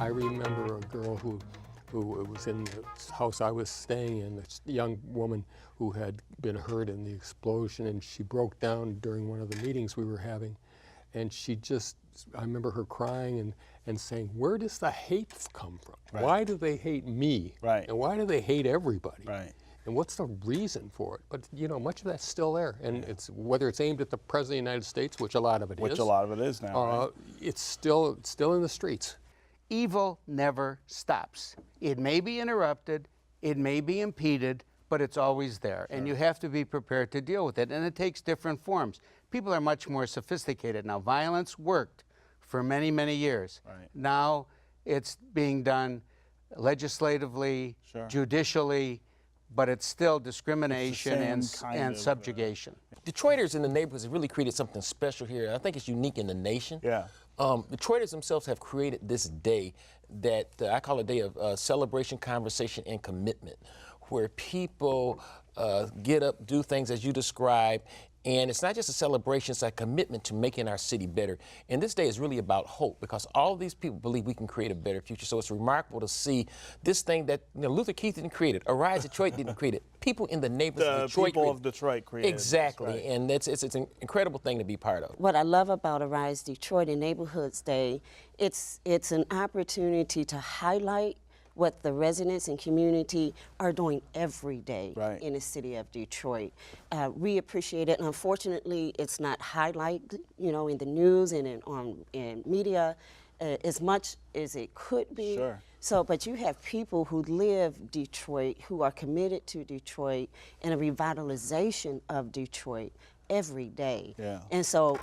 I remember a girl who was in the house I was staying in, a young woman who had been hurt in the explosion, and she broke down during one of the meetings we were having. And I remember her crying and saying, where does the hate come from? Right. Why do they hate me? Right. And why do they hate everybody? Right. And what's the reason for it? But much of that's still there. And it's whether it's aimed at the President of the United States, which a lot of it is. Which a lot of it is now, right? It's still in the streets. Evil never stops. It may be interrupted, it may be impeded, but it's always there. Sure. And you have to be prepared to deal with it. And it takes different forms. People are much more sophisticated now. Violence worked for many, many years. Right. Now it's being done legislatively, sure. judicially, but it's still discrimination and subjugation. Detroiters in the neighborhoods have really created something special here. I think it's unique in the nation. Yeah. Detroiters themselves have created this day that I call a day of celebration, conversation, and commitment, where people get up, do things as you describe, and it's not just a celebration, it's a commitment to making our city better. And this day is really about hope, because all of these people believe we can create a better future. So it's remarkable to see this thing that Luther Keith didn't create it, Arise Detroit didn't create it. People in the neighborhoods of Detroit people of Detroit created exactly, this, right. And it's an incredible thing to be part of. What I love about Arise Detroit and Neighborhoods Day, it's an opportunity to highlight what the residents and community are doing every day right. in the city of Detroit. We appreciate it, and unfortunately, it's not highlighted, in the news and in media as much as it could be. Sure. So, but you have people who live Detroit, who are committed to Detroit and a revitalization of Detroit every day. Yeah. And so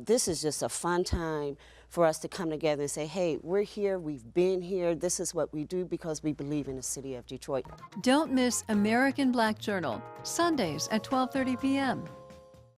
this is just a fun time for us to come together and say, hey, we're here, we've been here, this is what we do because we believe in the city of Detroit. Don't miss American Black Journal, Sundays at 12:30 p.m.